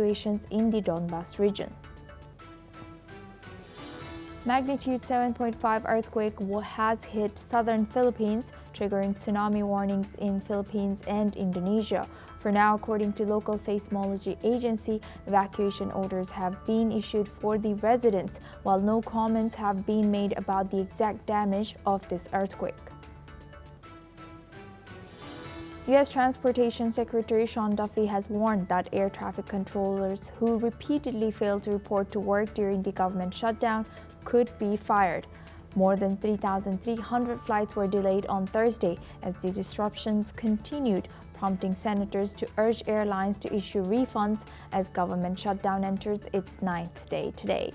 situations in the Donbas region. Magnitude 7.5 earthquake has hit southern Philippines, triggering tsunami warnings in Philippines and Indonesia. For now, according to local seismology agency, evacuation orders have been issued for the residents, while no comments have been made about the exact damage of this earthquake. U.S. Transportation Secretary Sean Duffy has warned that air traffic controllers who repeatedly failed to report to work during the government shutdown could be fired. More than 3,300 flights were delayed on Thursday as the disruptions continued, prompting senators to urge airlines to issue refunds as government shutdown enters its ninth day today.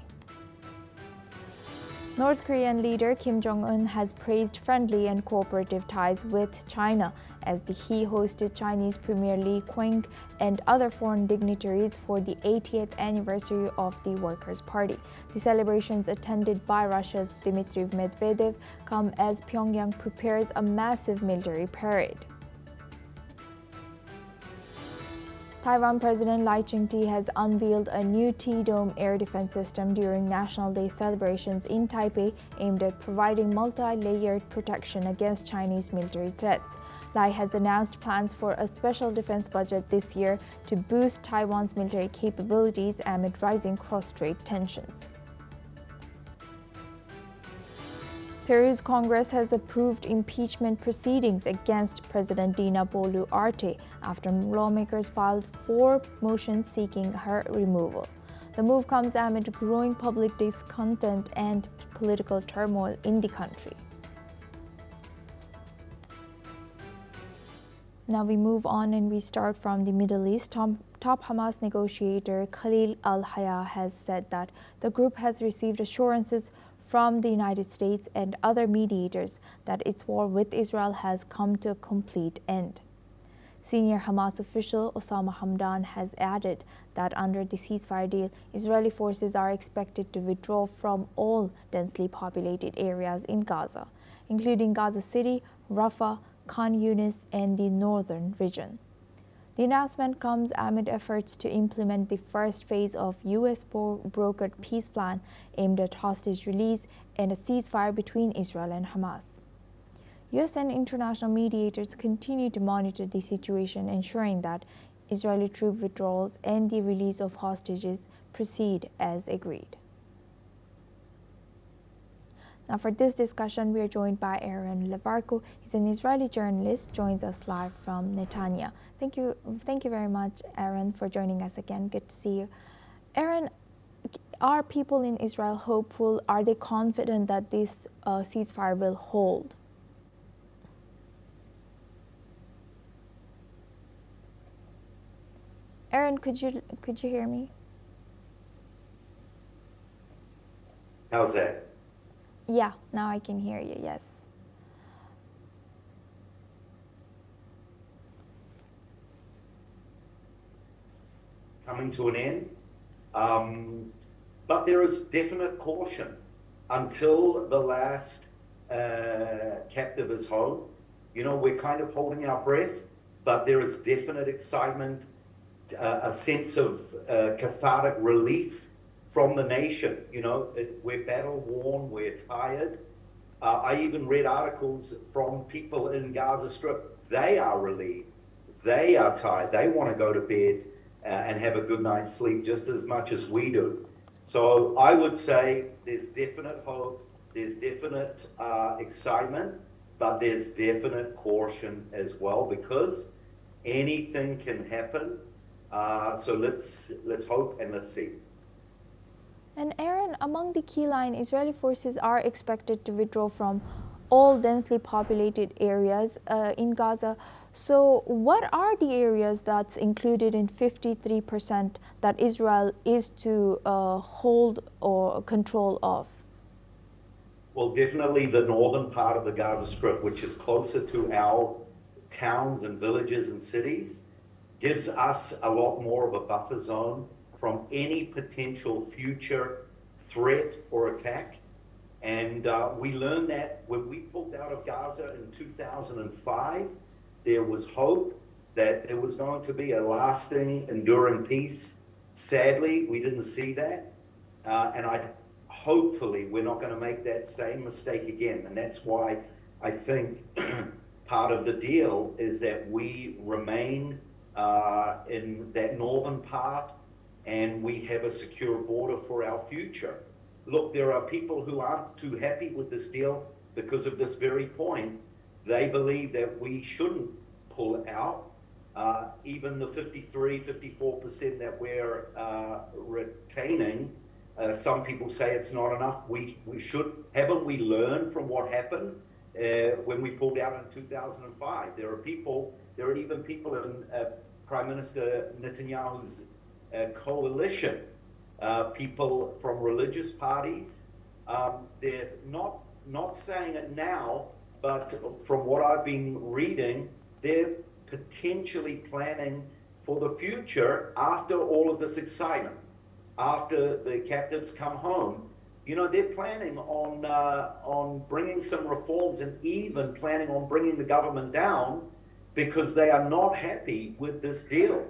North Korean leader Kim Jong-un has praised friendly and cooperative ties with China as he hosted Chinese Premier Li Qiang and other foreign dignitaries for the 80th anniversary of the Workers' Party. The celebrations, attended by Russia's Dmitry Medvedev, come as Pyongyang prepares a massive military parade. Taiwan President Lai Ching-te has unveiled a new T-Dome air defense system during National Day celebrations in Taipei, aimed at providing multi-layered protection against Chinese military threats. Lai has announced plans for a special defense budget this year to boost Taiwan's military capabilities amid rising cross-strait tensions. Peru's Congress has approved impeachment proceedings against President Dina Boluarte after lawmakers filed 4 motions seeking her removal. The move comes amid growing public discontent and political turmoil in the country. Now we move on and we start from the Middle East. Top Hamas negotiator Khalil al-Hayya has said that the group has received assurances from the United States and other mediators that its war with Israel has come to a complete end. Senior Hamas official Osama Hamdan has added that under the ceasefire deal, Israeli forces are expected to withdraw from all densely populated areas in Gaza, including Gaza City, Rafah, Khan Yunis, and the northern region. The announcement comes amid efforts to implement the first phase of U.S.-brokered peace plan aimed at hostage release and a ceasefire between Israel and Hamas. U.S. and international mediators continue to monitor the situation, ensuring that Israeli troop withdrawals and the release of hostages proceed as agreed. Now for this discussion, we are joined by Aaron Levarko. He's an Israeli journalist, joins us live from Netanya. Thank you very much, Aaron, for joining us again. Good to see you. Aaron, are people in Israel hopeful? Are they confident that this ceasefire will hold? Aaron, could you hear me? How's that? Yeah, now I can hear you, yes. Coming to an end. But there is definite caution until the last captive is home. You know, we're kind of holding our breath, but there is definite excitement, a sense of cathartic relief from the nation. You know, we're battle worn, we're tired. I even read articles from people in Gaza Strip. They are relieved. They are tired. They want to go to bed and have a good night's sleep just as much as we do. So I would say there's definite hope, there's definite excitement, but there's definite caution as well, because anything can happen. So let's hope and let's see. And Aaron, among the key line, Israeli forces are expected to withdraw from all densely populated areas in Gaza. So what are the areas that's included in 53% that Israel is to hold or control of? Well, definitely the northern part of the Gaza Strip, which is closer to our towns and villages and cities, gives us a lot more of a buffer zone from any potential future threat or attack. And we learned that when we pulled out of Gaza in 2005, there was hope that there was going to be a lasting, enduring peace Sadly, we didn't see that, and hopefully we're not going to make that same mistake again. And that's why I think part of the deal is that we remain in that northern part and we have a secure border for our future. Look, there are people who aren't too happy with this deal because of this very point. They believe that we shouldn't pull out. Even the 54% that we're retaining, some people say it's not enough. We should. Haven't we learned from what happened when we pulled out in 2005? There are even people in Prime Minister Netanyahu's coalition, people from religious parties. They're not saying it now, but from what I've been reading, they're potentially planning for the future after all of this excitement, after the captives come home. You know, they're planning on bringing some reforms and even planning on bringing the government down because they are not happy with this deal.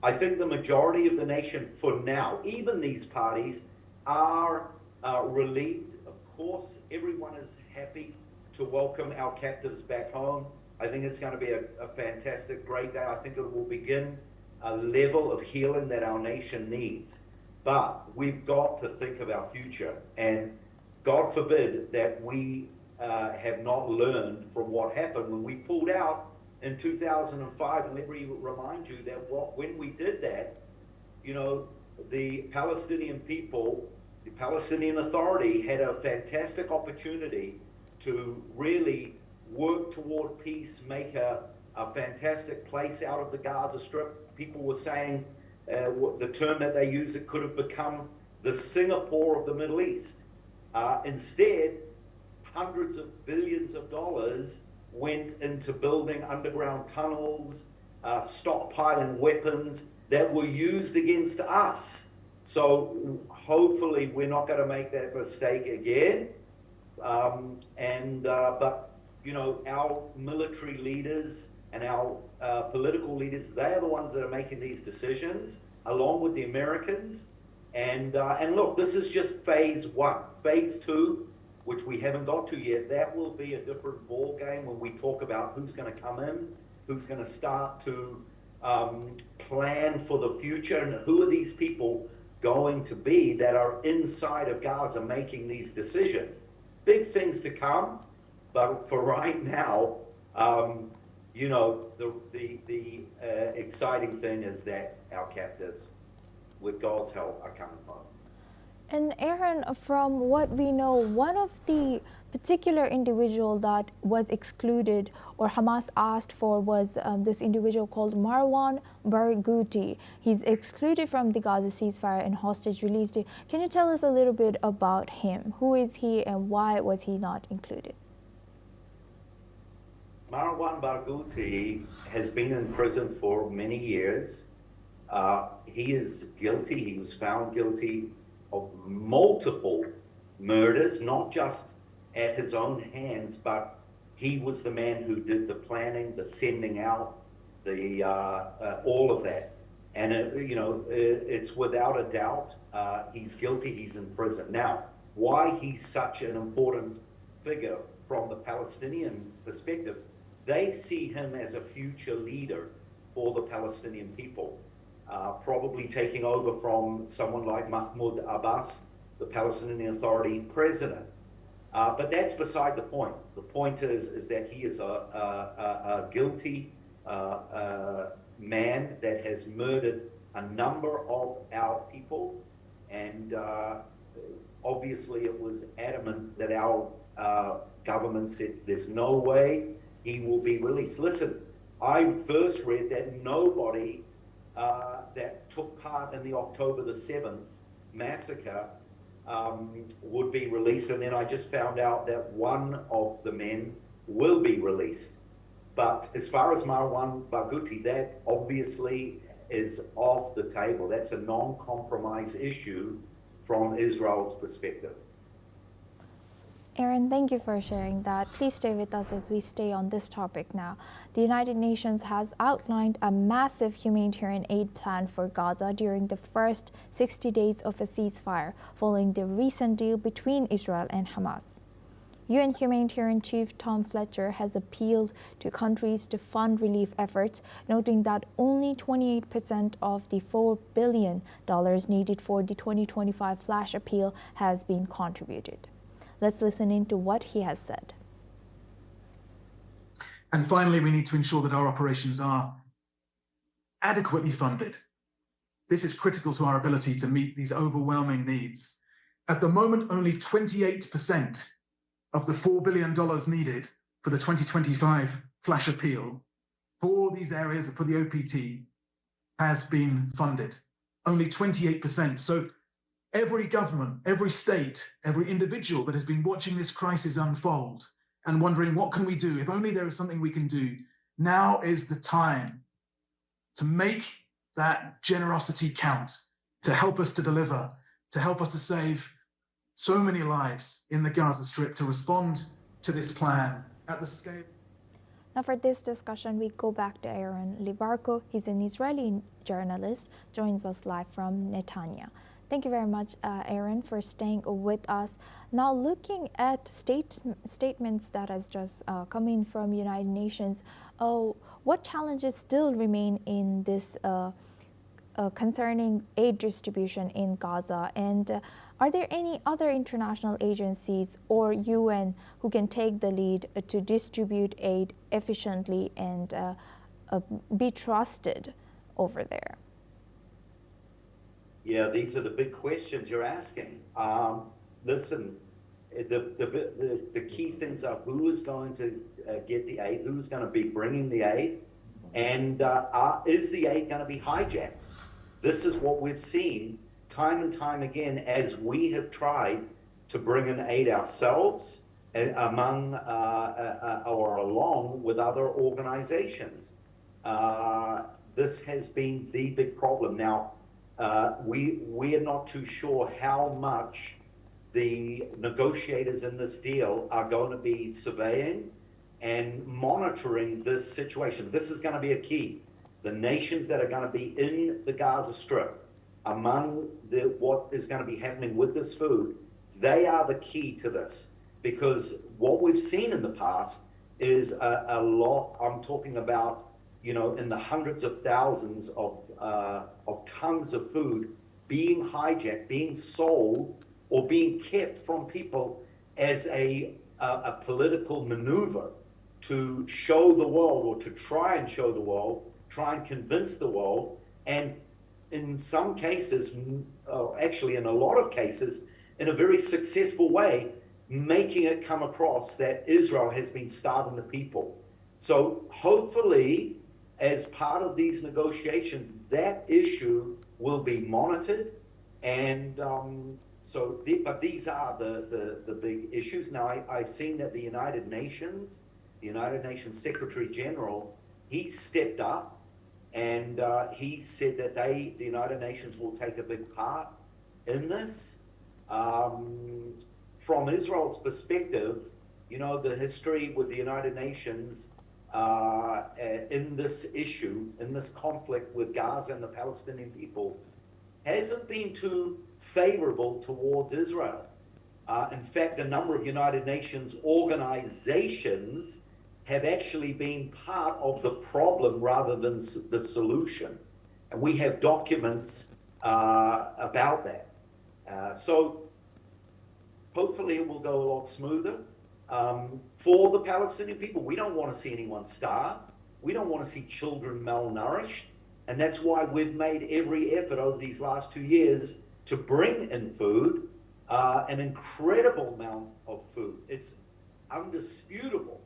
I think the majority of the nation for now, even these parties, are relieved. Of course, everyone is happy to welcome our captives back home. I think it's going to be a fantastic, great day. I think it will begin a level of healing that our nation needs. But we've got to think of our future. And God forbid that we have not learned from what happened when we pulled out in 2005. And let me remind you that when we did that, you know, the Palestinian people, the Palestinian Authority had a fantastic opportunity to really work toward peace, make a fantastic place out of the Gaza Strip. People were saying the term that they use, it could have become the Singapore of the Middle East. Instead, hundreds of billions of dollars went into building underground tunnels, stockpiling weapons that were used against us. So hopefully we're not going to make that mistake again. But you know, our military leaders and our political leaders, they are the ones that are making these decisions, along with the Americans. And look, this is just phase one. Phase two, which we haven't got to yet, that will be a different ball game when we talk about who's going to come in, who's going to start to plan for the future, and who are these people going to be that are inside of Gaza making these decisions. Big things to come. But for right now, you know, the exciting thing is that our captives, with God's help, are coming home. And Aaron, from what we know, one of the particular individual that was excluded or Hamas asked for was this individual called Marwan Barghouti. He's excluded from the Gaza ceasefire and hostage release deal. Can you tell us a little bit about him? Who is he and why was he not included? Marwan Barghouti has been in prison for many years. He is guilty. He was found guilty of multiple murders, not just at his own hands, but he was the man who did the planning, the sending out, the all of that. And it's without a doubt he's guilty. He's in prison now. Why he's such an important figure from the Palestinian perspective? They see him as a future leader for the Palestinian people, probably taking over from someone like Mahmoud Abbas, the Palestinian Authority president. But that's beside the point. The point is that he is a guilty man that has murdered a number of our people, and obviously it was adamant that our government said there's no way he will be released. Listen, I first read that nobody that took part in the October the 7th massacre would be released, and then I just found out that one of the men will be released. But as far as Marwan Barghouti, that obviously is off the table. That's a non-compromise issue from Israel's perspective. Aaron, thank you for sharing that. Please stay with us as we stay on this topic now. The United Nations has outlined a massive humanitarian aid plan for Gaza during the first 60 days of a ceasefire, following the recent deal between Israel and Hamas. UN Humanitarian Chief Tom Fletcher has appealed to countries to fund relief efforts, noting that only 28% of the $4 billion needed for the 2025 flash appeal has been contributed. Let's listen in to what he has said. And finally, we need to ensure that our operations are adequately funded. This is critical to our ability to meet these overwhelming needs. At the moment, only 28% of the $4 billion needed for the 2025 flash appeal for these areas, for the OPT, has been funded. Only 28%. So every government, every state, every individual that has been watching this crisis unfold and wondering, what can we do? If only there is something we can do. Now is the time to make that generosity count, to help us to deliver, to help us to save so many lives in the Gaza Strip, to respond to this plan at the scale. Now for this discussion, we go back to Aaron Libarko. He's an Israeli journalist, joins us live from Netanya. Thank you very much, Aaron, for staying with us. Now, looking at statements that has just come in from United Nations, what challenges still remain in this concerning aid distribution in Gaza? And are there any other international agencies or UN who can take the lead to distribute aid efficiently and be trusted over there? Yeah, these are the big questions you're asking. Listen, the key things are who is going to get the aid, who's going to be bringing the aid, and is the aid going to be hijacked? This is what we've seen time and time again as we have tried to bring in aid ourselves among or along with other organizations. This has been the big problem. Now, we are not too sure how much the negotiators in this deal are going to be surveying and monitoring this situation. This is going to be a key. The nations that are going to be in the Gaza Strip, among what is going to be happening with this food, they are the key to this. Because what we've seen in the past is a lot, I'm talking about, you know, in the hundreds of thousands of tons of food being hijacked, being sold, or being kept from people as a political maneuver to show the world, or to try and show the world, try and convince the world, and in some cases, actually in a lot of cases, in a very successful way, making it come across that Israel has been starving the people. So hopefully, as part of these negotiations, that issue will be monitored, and but these are the big issues. Now, I've seen that the United Nations Secretary General, he stepped up, and he said that the United Nations will take a big part in this. From Israel's perspective, you know, the history with the United Nations in this issue, in this conflict with Gaza and the Palestinian people, hasn't been too favorable towards Israel. In fact, a number of United Nations organizations have actually been part of the problem rather than the solution. And we have documents about that. So hopefully it will go a lot smoother. For the Palestinian people, we don't want to see anyone starve. We don't want to see children malnourished. And that's why we've made every effort over these last 2 years to bring in food, an incredible amount of food. It's undisputable.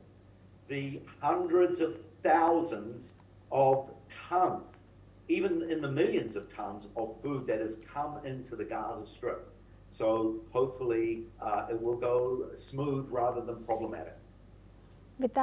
The hundreds of thousands of tons, even in the millions of tons of food that has come into the Gaza Strip. So hopefully it will go smooth rather than problematic.